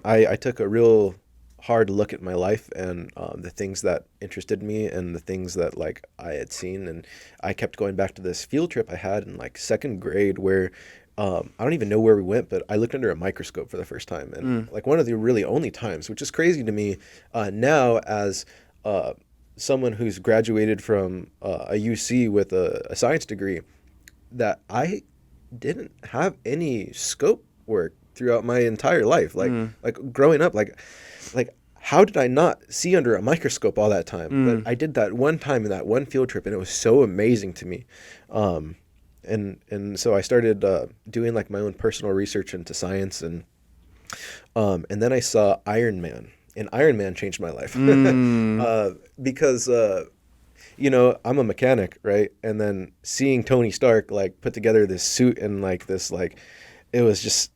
I took a real hard look at my life and the things that interested me and the things that like I had seen, and I kept going back to this field trip I had in like second grade where I don't even know where we went, but I looked under a microscope for the first time, and Mm. like one of the really only times, which is crazy to me now as uh, someone who's graduated from a UC with a science degree, that I didn't have any scope work throughout my entire life. Mm. Like growing up, like how did I not see under a microscope all that time? But Mm. I did that one time in that one field trip, and it was so amazing to me. Um, and so I started doing like my own personal research into science, and then I saw Iron Man, and Iron Man changed my life Mm. because I'm a mechanic, right? And then seeing Tony Stark like put together this suit and like this like it was just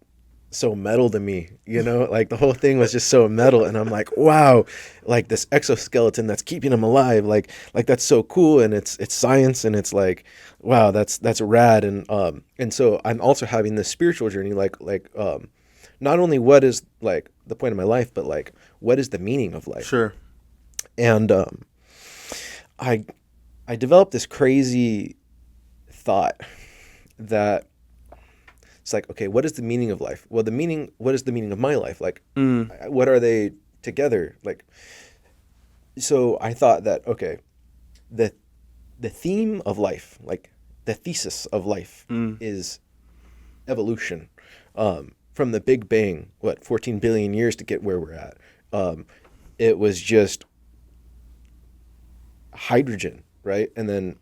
so metal to me, like the whole thing was just so metal, and I'm like, wow, like this exoskeleton that's keeping him alive, like that's so cool, and it's science, and it's like, wow, that's rad, and so I'm also having this spiritual journey, like not only what is like the point of my life, but like what is the meaning of life, Sure. and I I developed this crazy thought that it's like, okay, what is the meaning of life? Well, what is the meaning of my life? Like, Mm. what are they together? Like, so I thought that, okay, the the theme of life, like the thesis of life, Mm. is evolution. From the Big Bang, what 14 billion years to get where we're at. Um, it was just hydrogen, right? And then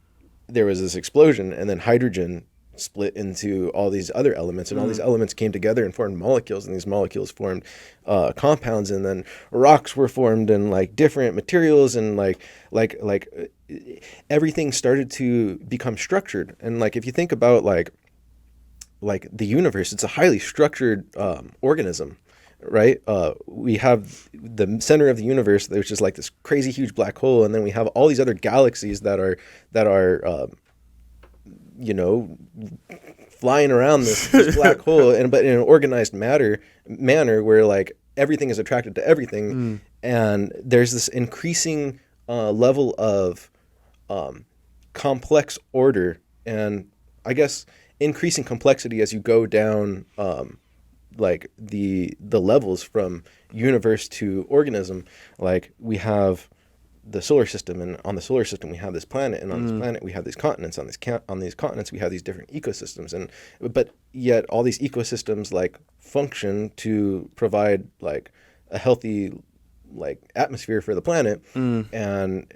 there was this explosion, and then hydrogen split into all these other elements, and all these Mm. elements came together and formed molecules, and these molecules formed compounds, and then rocks were formed, and like different materials, and everything started to become structured. And like if you think about like the universe, it's a highly structured organism, right? We have the center of the universe, which is like this crazy huge black hole, and then we have all these other galaxies that are you know flying around this black hole, and but in an organized manner where like everything is attracted to everything, Mm. and there's this increasing level of um, complex order, and I guess increasing complexity as you go down like the levels from universe to organism. Like we have the solar system, and on the solar system we have this planet, and on this Mm. planet we have these continents, on these continents we have these different ecosystems, and but yet all these ecosystems like function to provide like a healthy like atmosphere for the planet, Mm. and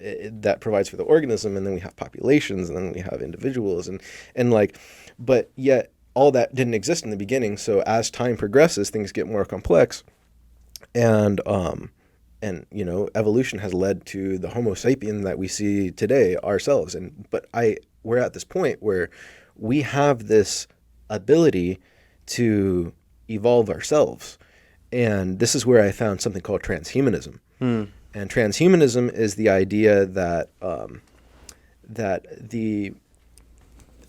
that provides for the organism, and then we have populations, and then we have individuals, and like, but yet all that didn't exist in the beginning. So as time progresses, things get more complex, and evolution has led to the Homo sapien that we see today ourselves. And but I we're at this point where we have this ability to evolve ourselves, and this is where I found something called transhumanism. Mm. And transhumanism is the idea that that the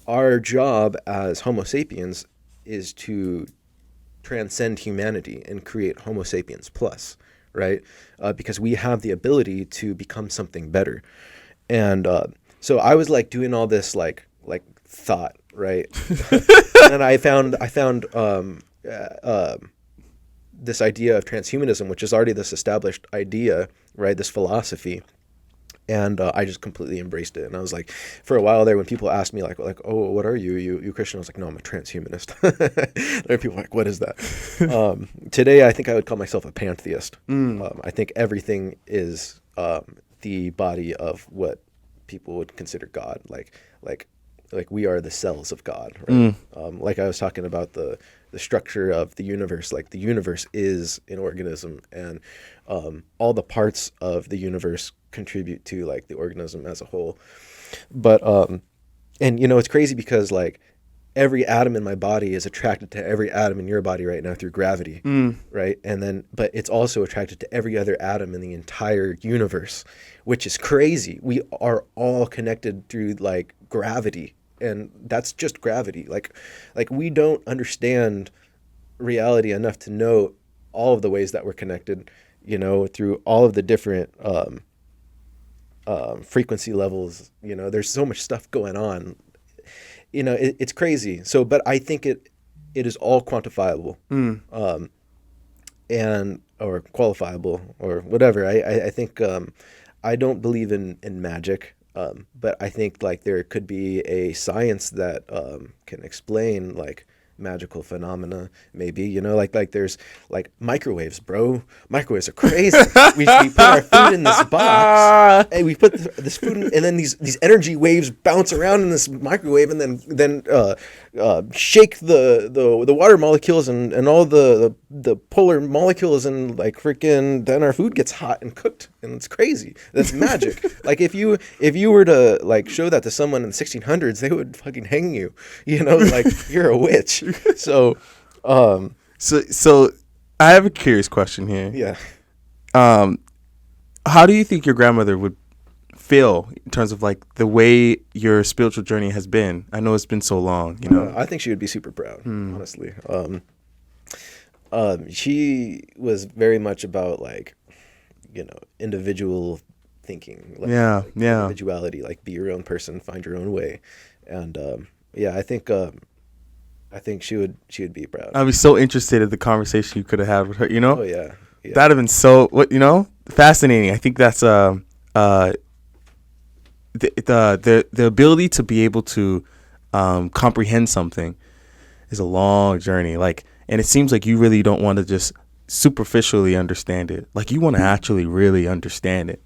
our job as Homo sapiens is to transcend humanity and create Homo sapiens plus, right? Because we have the ability to become something better. And so I was like doing all this like thought, right? And then I found this idea of transhumanism, which is already this established idea, right? This philosophy, and I just completely embraced it. And I was like, for a while there, when people asked me like, oh, what are you? You Christian? I was like, no, I'm a transhumanist. There are people like, what is that? Today, I think I would call myself a pantheist. Mm. I think everything is the body of what people would consider God. Like like we are the cells of God, right? Mm. Like I was talking about the structure of the universe. Like the universe is an organism, and all the parts of the universe contribute to like the organism as a whole. But and it's crazy because like every atom in my body is attracted to every atom in your body right now through gravity, Mm. right? And then but it's also attracted to every other atom in the entire universe, which is crazy. We are all connected through like gravity, and that's just gravity. Like we don't understand reality enough to know all of the ways that we're connected, through all of the different frequency levels. There's so much stuff going on. It's crazy. So, but I think it is all quantifiable, and or qualifiable or whatever. I think I don't believe in magic, but I think like there could be a science that can explain like magical phenomena, maybe, like there's like microwaves, bro. Microwaves are crazy. we put our food in this box, and we put this food in, and then these energy waves bounce around in this microwave, and then shake the water molecules and all the polar molecules, and like freaking then our food gets hot and cooked, and it's crazy. That's magic. Like if you were to like show that to someone in the 1600s, they would fucking hang you. Like you're a witch. So I have a curious question here. Yeah. How do you think your grandmother would feel in terms of like the way your spiritual journey has been? I know it's been so long, I think she would be super proud, honestly. She was very much about like, individual thinking. Like, individuality, like be your own person, find your own way. And I think she would be proud. I'd be so interested in the conversation you could have had with her, Oh yeah. That'd have been so fascinating. I think that's the ability to be able to comprehend something is a long journey. Like, and it seems like you really don't want to just superficially understand it. Like you want to actually really understand it.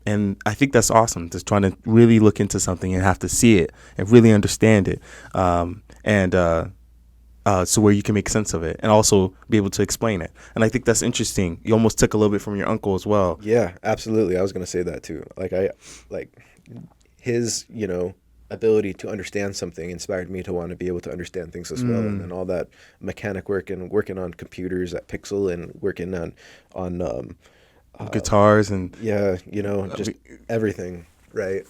And I think that's awesome, just trying to really look into something and have to see it and really understand it. So where you can make sense of it and also be able to explain it. And I think that's interesting. You almost took a little bit from your uncle as well. Yeah, absolutely. I was going to say that too. Like his, ability to understand something inspired me to want to be able to understand things as well. And then all that mechanic work and working on computers at Pixel and working on guitars and just everything, right?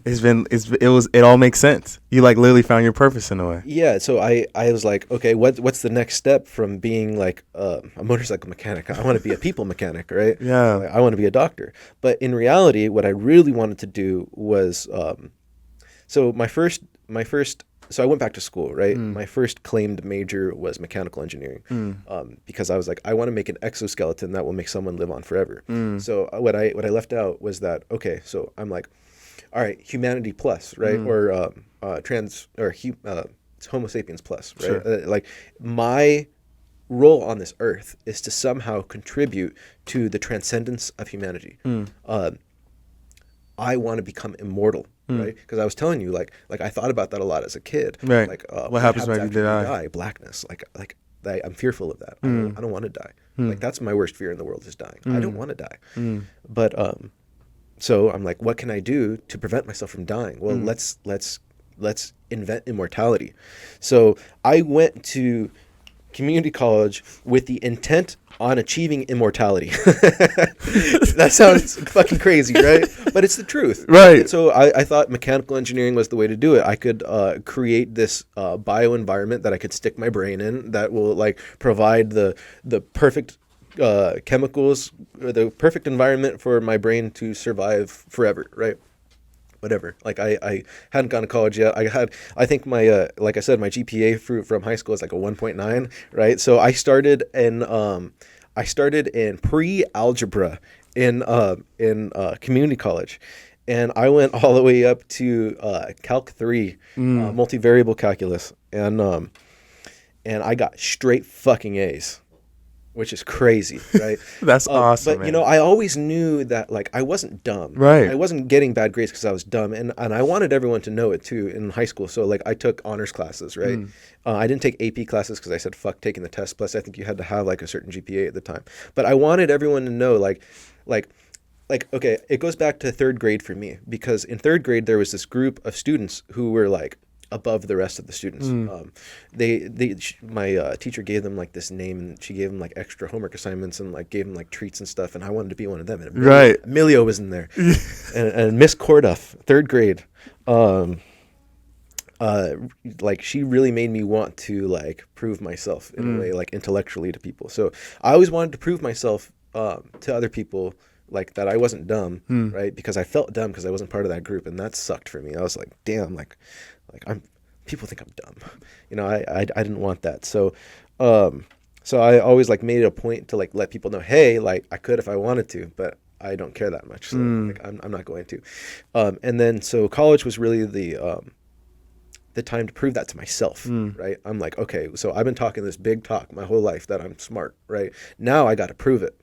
It all makes sense. You like literally found your purpose in a way. Yeah, so I was like, okay, what's the next step from being like a motorcycle mechanic? I want to be a people mechanic, right? Yeah, like, I want to be a doctor. But in reality, what I really wanted to do was so I went back to school, right? My first claimed major was mechanical engineering, because I was like, I want to make an exoskeleton that will make someone live on forever. So what I left out was that, okay, so I'm like, all right, humanity plus, right? Or it's Homo sapiens plus, right? Sure. Like my role on this earth is to somehow contribute to the transcendence of humanity. I want to become immortal. Right, because I was telling you, like I thought about that a lot as a kid. Right. Like, what happens when you die? Blackness. Like I'm fearful of that. I don't want to die. Like that's my worst fear in the world is dying. I don't want to die. But so I'm like, what can I do to prevent myself from dying? Well, let's invent immortality. So I went to community college with the intent on achieving immortality. That sounds fucking crazy, right? But it's the truth. Right. And so I thought mechanical engineering was the way to do it. I could create this bio environment that I could stick my brain in that will like provide the perfect chemicals, or the perfect environment for my brain to survive forever, right? Whatever. Like I hadn't gone to college yet. I think my like I said, my GPA from high school is like a 1.9, right? So I started in pre-algebra in community college, and I went all the way up to Calc 3, multivariable calculus, and I got straight fucking A's, which is crazy, right? That's awesome. But man, I always knew that like I wasn't dumb. Right. I wasn't getting bad grades because I was dumb, and I wanted everyone to know it too in high school. So like I took honors classes, right? I didn't take AP classes because I said fuck taking the test. Plus I think you had to have like a certain GPA at the time. But I wanted everyone to know like okay, it goes back to third grade for me, because in third grade there was this group of students who were like above the rest of the students. My teacher gave them like this name, and she gave them like extra homework assignments and like gave them like treats and stuff, and I wanted to be one of them. And Emilio was in there, and Miss Corduff, third grade. like she really made me want to like prove myself in a way, like intellectually to people. So I always wanted to prove myself to other people, like that I wasn't dumb, right? Because I felt dumb because I wasn't part of that group, and that sucked for me. I was like, damn, like I'm people think I'm dumb, I didn't want that. So so I always like made it a point to like let people know, hey, like I could if I wanted to, but I don't care that much. So like I'm not going to. And then so college was really the time to prove that to myself, right? I'm like, okay, so I've been talking this big talk my whole life that I'm smart, right? Now I got to prove it.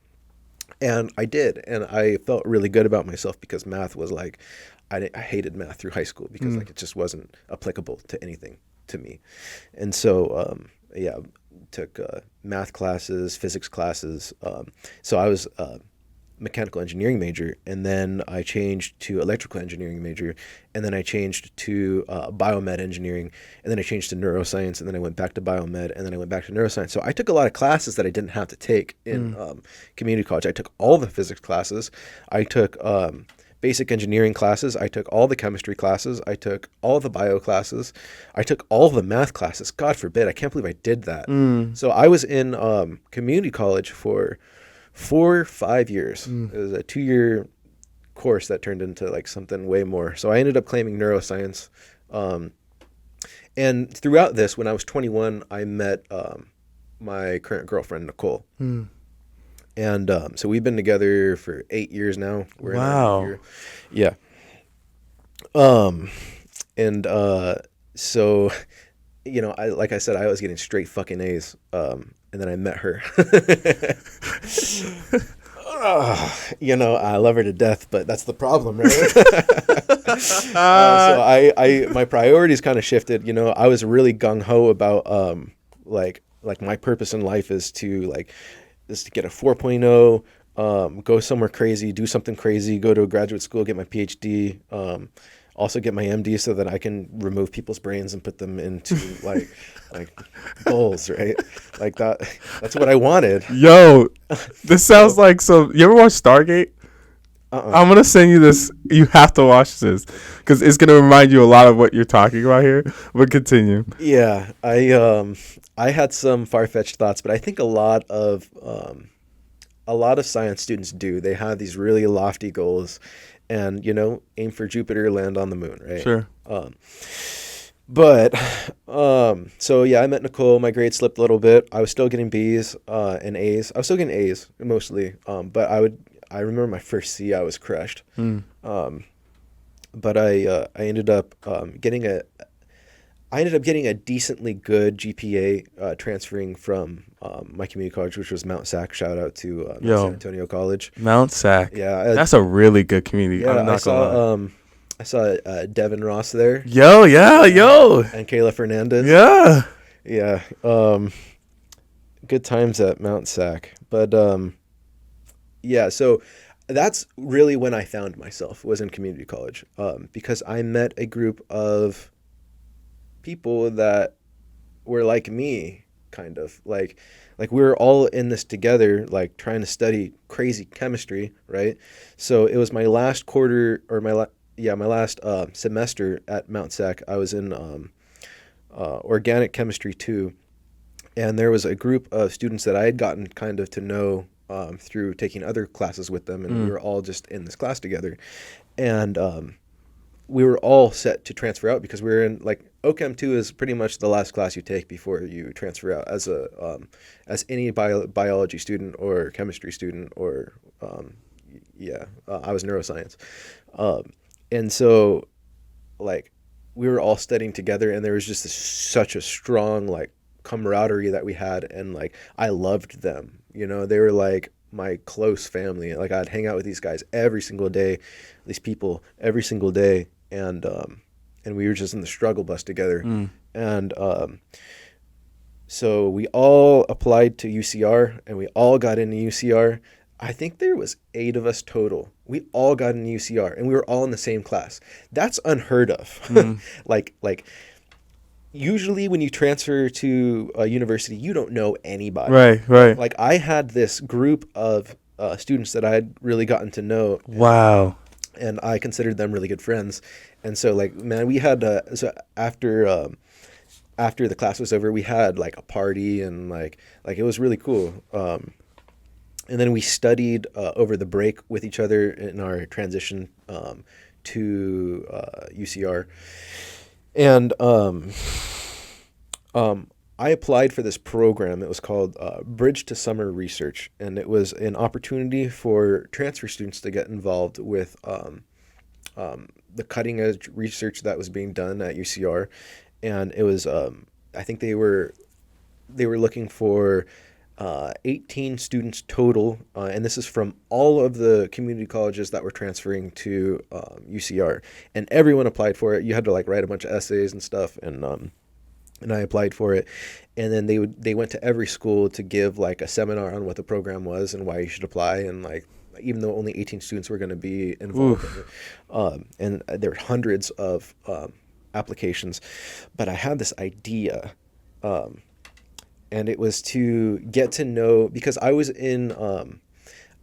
And I did. And I felt really good about myself because math was like, I hated math through high school because like it just wasn't applicable to anything to me. And so, yeah, took math classes, physics classes. So I was mechanical engineering major, and then I changed to electrical engineering major, and then I changed to biomed engineering, and then I changed to neuroscience, and then I went back to biomed, and then I went back to neuroscience. So I took a lot of classes that I didn't have to take in community college. I took all the physics classes. I took basic engineering classes. I took all the chemistry classes. I took all the bio classes. I took all the math classes. God forbid, I can't believe I did that. So I was in community college for 4 or 5 years. It was a 2-year course that turned into like something way more. So I ended up claiming neuroscience. And throughout this, when I was 21, I met my current girlfriend, Nicole. And so we've been together for 8 years now. We're in our 9th year. Yeah. And so, like I said, I was getting straight fucking A's. And then I met her. I love her to death, but that's the problem, right? So I my priorities kind of shifted. I was really gung ho about like my purpose in life is to get a 4.0, go somewhere crazy, do something crazy, go to a graduate school, get my PhD. Also get my MD so that I can remove people's brains and put them into like bowls, right? Like that. That's what I wanted. Yo, this sounds like some. You ever watch Stargate? I'm gonna send you this. You have to watch this because it's gonna remind you a lot of what you're talking about here. But continue. Yeah, I had some far-fetched thoughts, but I think a lot of science students do. They have these really lofty goals. And, aim for Jupiter, land on the moon, right? Sure. So yeah, I met Nicole. My grades slipped a little bit. I was still getting B's and A's. I was still getting A's mostly. But I remember my first C, I was crushed. But I ended up getting a decently good GPA transferring from my community college, which was Mount Sac. Shout out to San Antonio College. Mount Sac. Yeah, that's a really good community. Yeah, I'm not gonna lie. I saw Devin Ross there. Yo. And Kayla Fernandez. Yeah. Good times at Mount Sac. But yeah, so that's really when I found myself, was in community college, because I met a group of people that were like me, kind of like we were all in this together, like trying to study crazy chemistry, right? So it was my last quarter, or my last semester at Mount Sac. I was in organic chemistry 2, and there was a group of students that I had gotten kind of to know through taking other classes with them, and we were all just in this class together, and we were all set to transfer out because we were in OChem 2 is pretty much the last class you take before you transfer out as as any biology student or chemistry student or I was neuroscience, and so we were all studying together, and there was just such a strong camaraderie that we had, and I loved them. They were my close family. I'd hang out with these guys every single day, these people every single day, and we were just in the struggle bus together. And so we all applied to UCR, and we all got into UCR. I think there was 8 of us total. We all got into UCR, and we were all in the same class. That's unheard of. Usually when you transfer to a university, you don't know anybody. Right. I had this group of students that I had really gotten to know. Wow. and I considered them really good friends. And so like, man, we had so after the class was over, we had like a party, and like it was really cool. And then we studied over the break with each other in our transition to UCR. And I applied for this program. It was called Bridge to Summer Research, and it was an opportunity for transfer students to get involved with the cutting edge research that was being done at UCR. And it was I think they were looking for 18 students total, and this is from all of the community colleges that were transferring to UCR, and everyone applied for it. You had to like write a bunch of essays and stuff, and I applied for it, and then they went to every school to give like a seminar on what the program was and why you should apply, and like even though only 18 students were going to be involved in it, and there were hundreds of applications, but I had this idea. And it was to get to know, because I was in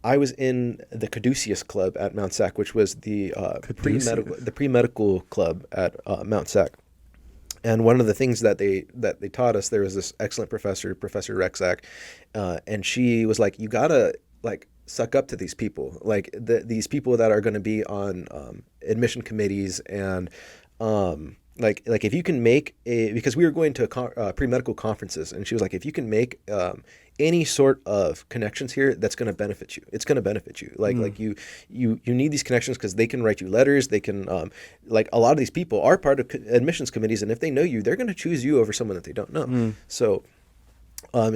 the Caduceus Club at Mount Sac, which was the pre-medical club at Mount Sac. And one of the things that they taught us, there was this excellent professor, Professor Rexack, and she was like, you gotta like suck up to these people, like these people that are going to be on admission committees, and like if you can make because we were going to pre-medical conferences, and she was like, if you can make any sort of connections here, that's going to benefit you. It's going to benefit you. Like you need these connections because they can write you letters. They can like a lot of these people are part of admissions committees, and if they know you, they're going to choose you over someone that they don't know. So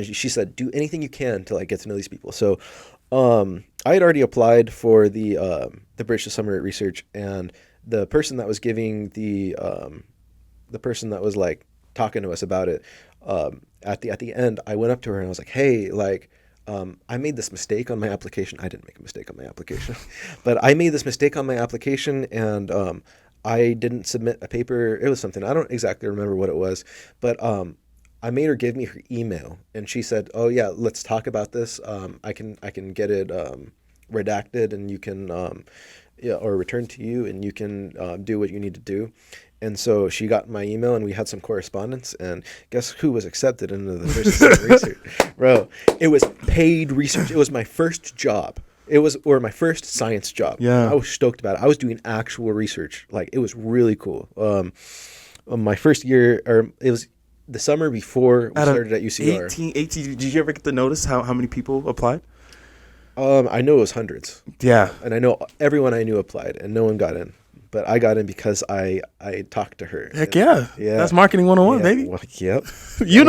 she said, do anything you can to like get to know these people. So I had already applied for the Bridge to Summer Research, and the person that was giving the person that was like talking to us about it, at the end, I went up to her and I was like, hey, like, I made this mistake on my application. I didn't make a mistake on my application, but I made this mistake on my application, and I didn't submit a paper. It was something, I don't exactly remember what it was, but I made her give me her email, and she said, oh yeah, let's talk about this. I can get it redacted, and you can or returned to you, and you can do what you need to do. And so she got my email, and we had some correspondence, and guess who was accepted into the first research? Bro, it was paid research. It was my first job. Or my first science job. Yeah. I was stoked about it. I was doing actual research. Like, it was really cool. My first year, or it was the summer before we started at UCR. 18, did you ever get to notice how many people applied? I know it was hundreds. Yeah. And I know everyone I knew applied, and no one got in. But I got in because I talked to her. Heck yeah. Yeah. That's marketing 101, baby. Well, yep. You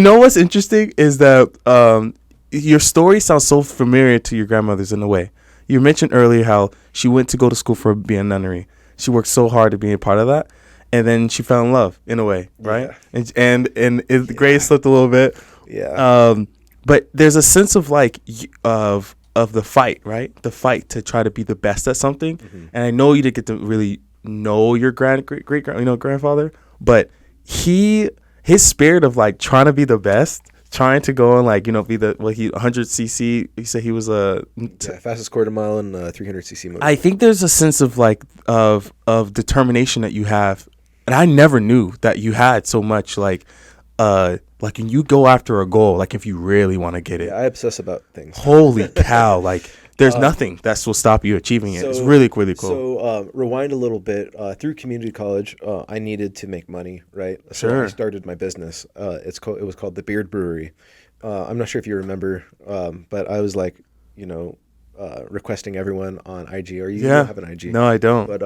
know what's interesting is that your story sounds so familiar to your grandmother's in a way. You mentioned earlier how she went to go to school for being a nunnery. She worked so hard to be a part of that. And then she fell in love in a way, right? Yeah. And the grade slipped a little bit. Yeah. But there's a sense of like of the fight, right? The fight to try to be the best at something. Mm-hmm. And I know you didn't get to really know your grandfather, but his spirit of like trying to be the best, trying to go and like, be the 100cc. He said he was fastest quarter mile in 300cc motor. I think there's a sense of like of determination that you have, and I never knew that you had so much like when you go after a goal, like if you really want to get it. Yeah, I obsess about things. Holy cow! Like there's nothing that will stop you achieving it. It's really, really cool. So rewind a little bit. Through community college, I needed to make money, right? So sure. I started my business. It was called the Beard Brewery. I'm not sure if you remember, but I was like, requesting everyone on IG. Or you don't have an IG? No, I don't. But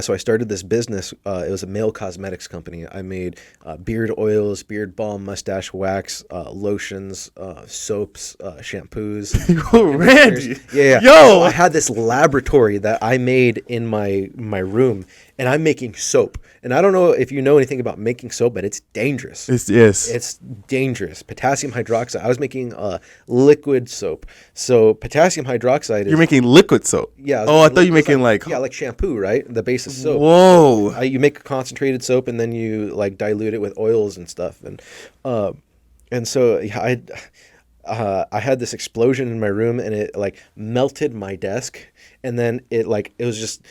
so I started this business. It was a male cosmetics company. I made beard oils, beard balm, mustache wax, lotions, soaps, shampoos. Randy. Yeah. Yo! So I had this laboratory that I made in my room, and I'm making soap. And I don't know if you know anything about making soap, but it's dangerous. It's dangerous. Potassium hydroxide. I was making liquid soap. So potassium hydroxide is... You're making liquid soap? Yeah. Oh, I thought you were making like... Yeah, like shampoo, right? The base of soap. Whoa. You make a concentrated soap, and then you like dilute it with oils and stuff. And so I had this explosion in my room, and it like melted my desk, and then it was just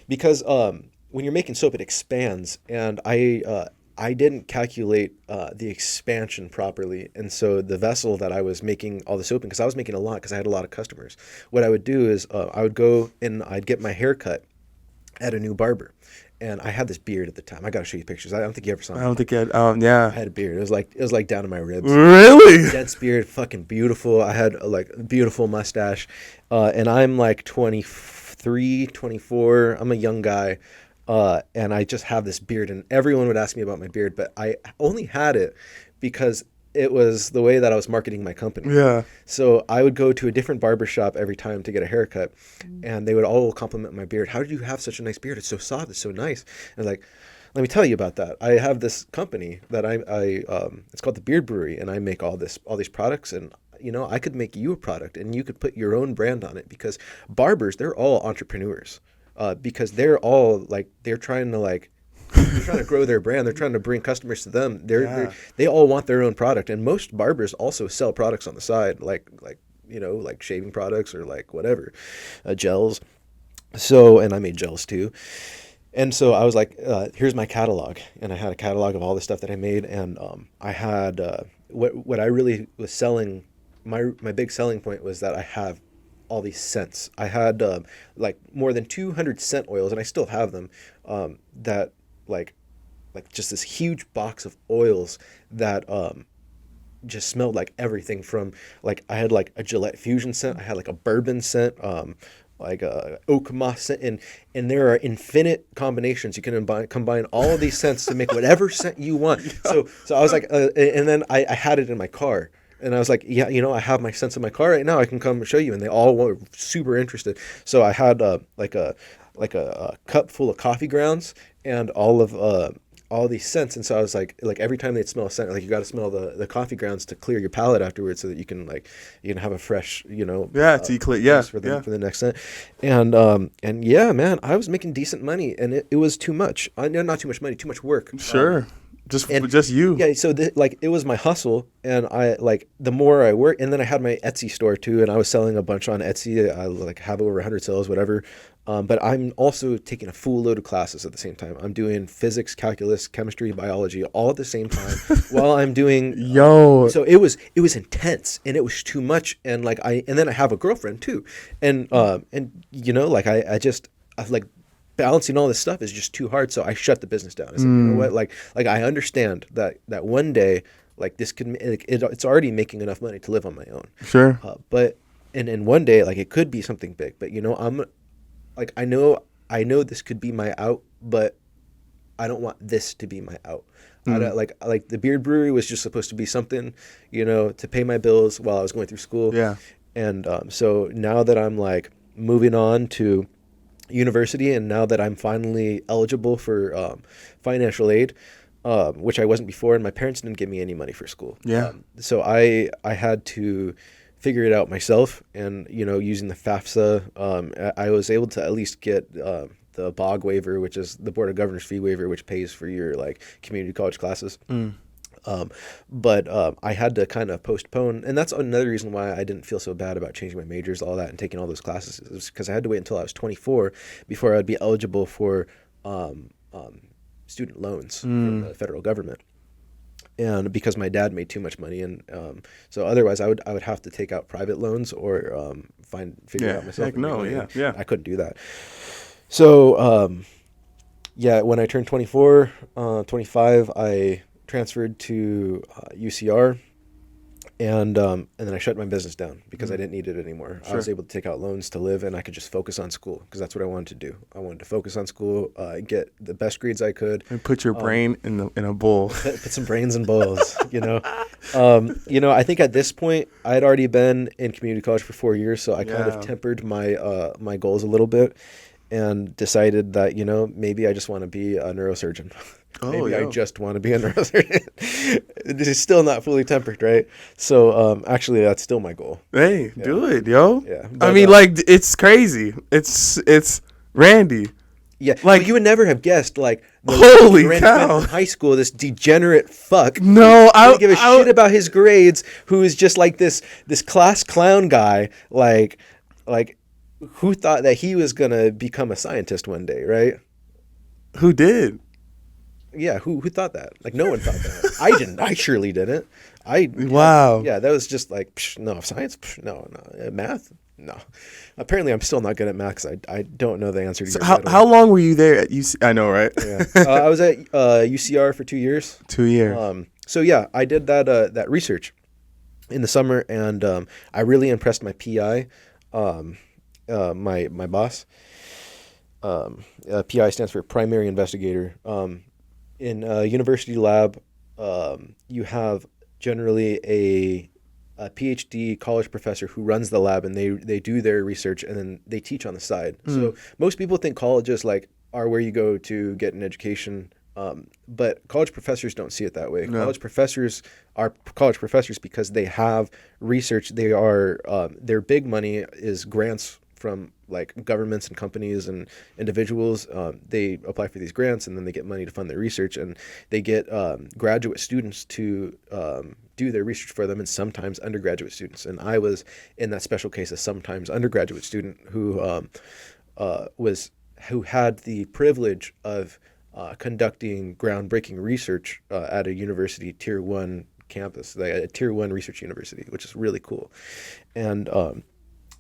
because when you're making soap, it expands, and I didn't calculate the expansion properly, and so the vessel that I was making all the soap in, because I was making a lot, because I had a lot of customers. What I would do is I would go and I'd get my hair cut at a new barber, and I had this beard at the time. I gotta show you pictures. I don't think you ever saw me. I don't think I I yeah. had a beard. It was like down to my ribs. Really? Dense beard, fucking beautiful. I had like a beautiful mustache, and I'm like 23, 24. I'm a young guy. And I just have this beard, and everyone would ask me about my beard, but I only had it because it was the way that I was marketing my company. Yeah. So I would go to a different barber shop every time to get a haircut, and they would all compliment my beard. How did you have such a nice beard? It's so soft. It's so nice. And like, let me tell you about that. I have this company that it's called the Beard Brewery, and I make all these products, and I could make you a product, and you could put your own brand on it, because barbers, they're all entrepreneurs. Because they're all like they're trying to grow their brand. They're trying to bring customers to them. They all want their own product, and most barbers also sell products on the side, like shaving products or like whatever, gels. So, and I made gels too. And so I was like, here's my catalog, and I had a catalog of all the stuff that I made, and I had what I really was selling. My big selling point was that I have all these scents. I had like more than 200 scent oils, and I still have them. That like just this huge box of oils that just smelled like everything from like I had like a Gillette Fusion scent, I had like a bourbon scent, like a oak moss scent, and there are infinite combinations. You can combine all of these scents to make whatever scent you want. So I was like, and then I had it in my car. And I was like, yeah, I have my scents in my car right now. I can come and show you. And they all were super interested. So I had like a cup full of coffee grounds and all these scents. And so I was like every time they'd smell a scent, like you got to smell the coffee grounds to clear your palate afterwards, so that you can have a fresh to clear for the next scent. And yeah, man, I was making decent money, and it was too much. Not too much money, too much work. Sure. Just you. Yeah, so it was my hustle, and I the more I worked, and then I had my Etsy store too, and I was selling a bunch on Etsy. I have over 100 sales, whatever. But I'm also taking a full load of classes at the same time. I'm doing physics, calculus, chemistry, biology, all at the same time while I'm doing. So it was intense, and it was too much, and and then I have a girlfriend too, and balancing all this stuff is just too hard, so I shut the business down. I said, you know what, I understand that one day, this could, it's already making enough money to live on my own. Sure. But and one day, it could be something big. But I'm, I know this could be my out, but I don't want this to be my out. I don't, like the Beard Brewery was just supposed to be something, to pay my bills while I was going through school. Yeah. And so now that I'm moving on to university, and now that I'm finally eligible for financial aid, which I wasn't before, and my parents didn't give me any money for school. Yeah. So I had to figure it out myself, and using the FAFSA, I was able to at least get the BOG waiver, which is the Board of Governors fee waiver, which pays for your community college classes. But I had to kind of postpone, and that's another reason why I didn't feel so bad about changing my majors, all that, and taking all those classes, is because I had to wait until I was 24 before I'd be eligible for student loans from the federal government. And because my dad made too much money, and so otherwise I would have to take out private loans or figure it out myself. I couldn't do that. So when I turned 24, 25, I transferred to UCR, and then I shut my business down because I didn't need it anymore. Sure. I was able to take out loans to live, and I could just focus on school, because that's what I wanted to do. I wanted to focus on school, get the best grades I could, and put your brain in a bowl. Put some brains in bowls. I think at this point I had already been in community college for 4 years, so I kind of tempered my goals a little bit, and decided that maybe I just want to be a neurosurgeon. I just want to be a neurosurgeon. This is still not fully tempered, right? So actually, that's still my goal. Hey, do it, yo. Yeah. But, it's crazy. It's Randy. Yeah, Like, but you would never have guessed, like, the Holy Grinch cow. from high school, this degenerate fuck. No, I don't give a shit about his grades, who is just like this class clown guy, like who thought that he was gonna become a scientist one day, right? Who did? Yeah, who thought that? Like, no one thought that. I didn't. I surely didn't. Wow. Yeah, that was just like, no, science, no, math, no. Apparently, I'm still not good at math because I don't know the answer to your riddle. How long were you there at UC? I know, right? Yeah. I was at UCR for 2 years. 2 years. So yeah, I did that research in the summer, and I really impressed my PI, my boss. PI stands for primary investigator. In a university lab, you have generally a PhD college professor who runs the lab, and they do their research, and then they teach on the side. So most people think colleges like are where you go to get an education, but college professors don't see it that way. No. College professors are college professors because they have research. They are their big money is grants from like governments and companies and individuals. They apply for these grants, and then they get money to fund their research, and they get graduate students to do their research for them, and sometimes undergraduate students. And I was in that special case a sometimes undergraduate student who had the privilege of conducting groundbreaking research at a university tier 1 campus, like a tier 1 research university, which is really cool. And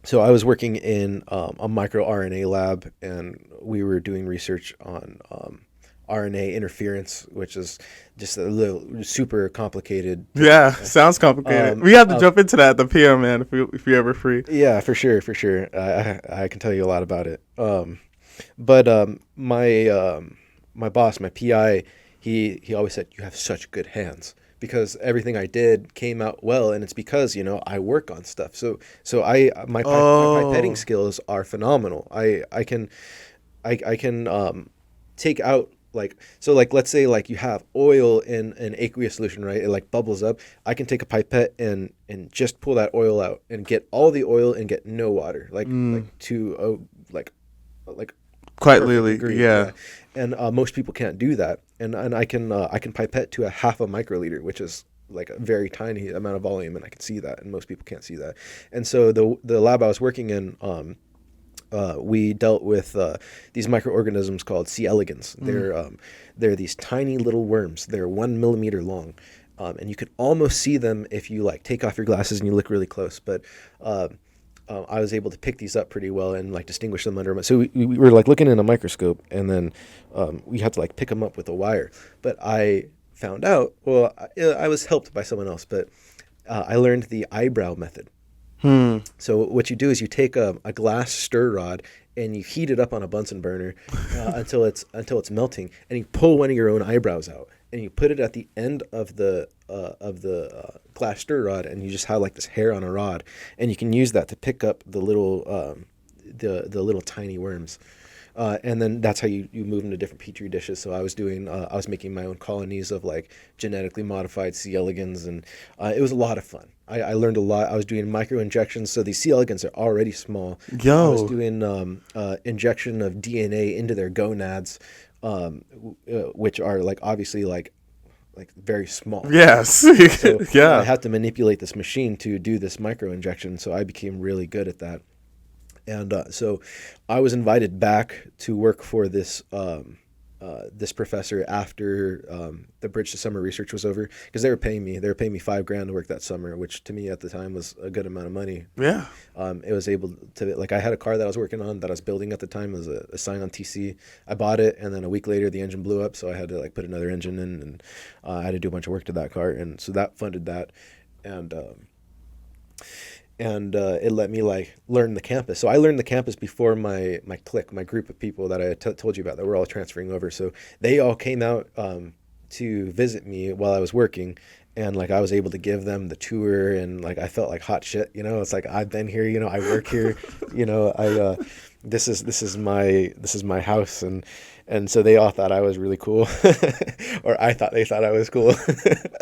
so I was working in a microRNA lab, and we were doing research on RNA interference, which is just a little super complicated. Yeah, sounds complicated. We have to jump into that at the PM, man, if you're ever free. Yeah, for sure. I can tell you a lot about it. But my boss, my PI, he always said, "You have such good hands." Because everything I did came out well, and it's because I work on stuff. So my pipetting skills are phenomenal. I can take out let's say like you have oil in an aqueous solution, right? It like bubbles up. I can take a pipette and just pull that oil out and get all the oil and get no water, like quite literally, yeah. And most people can't do that. And I can pipette to a half a microliter, which is like a very tiny amount of volume, and I can see that, and most people can't see that. And so the lab I was working in, we dealt with these microorganisms called C. elegans. They're these tiny little worms. They're 1 millimeter long, and you can almost see them if you like take off your glasses and you look really close. But I was able to pick these up pretty well and like distinguish them under. So we were like looking in a microscope, and then we had to like pick them up with a wire. But I found out, well, I was helped by someone else, but I learned the eyebrow method. So what you do is you take a glass stir rod and you heat it up on a Bunsen burner until it's melting, and you pull one of your own eyebrows out, and you put it at the end of the glass stir rod, and you just have like this hair on a rod, and you can use that to pick up the little the little tiny worms. And then that's how you move into different petri dishes. So I was making my own colonies of like genetically modified C. elegans, and it was a lot of fun. I learned a lot. I was doing micro injections. So these C. elegans are already small. I was doing injection of DNA into their gonads, which are like obviously like very small. Yes. So Yeah. I had to manipulate this machine to do this micro injection. So I became really good at that. And so I was invited back to work for this this professor after the Bridge to Summer research was over, because they were paying me $5,000 to work that summer, which to me at the time was a good amount of money. Yeah. It was able to, like, I had a car that I was working on that I was building at the time. It was a Scion TC. I bought it, and then a week later the engine blew up, so I had to like put another engine in, and I had to do a bunch of work to that car, and so that funded that, and it let me like learn the campus. So I learned the campus before my clique, my group of people that I told you about that were all transferring over. So they all came out to visit me while I was working, and like I was able to give them the tour, and like I felt like hot shit, It's like, I've been here, I work here, I this is my house, and so they all thought I was really cool, or I thought they thought I was cool.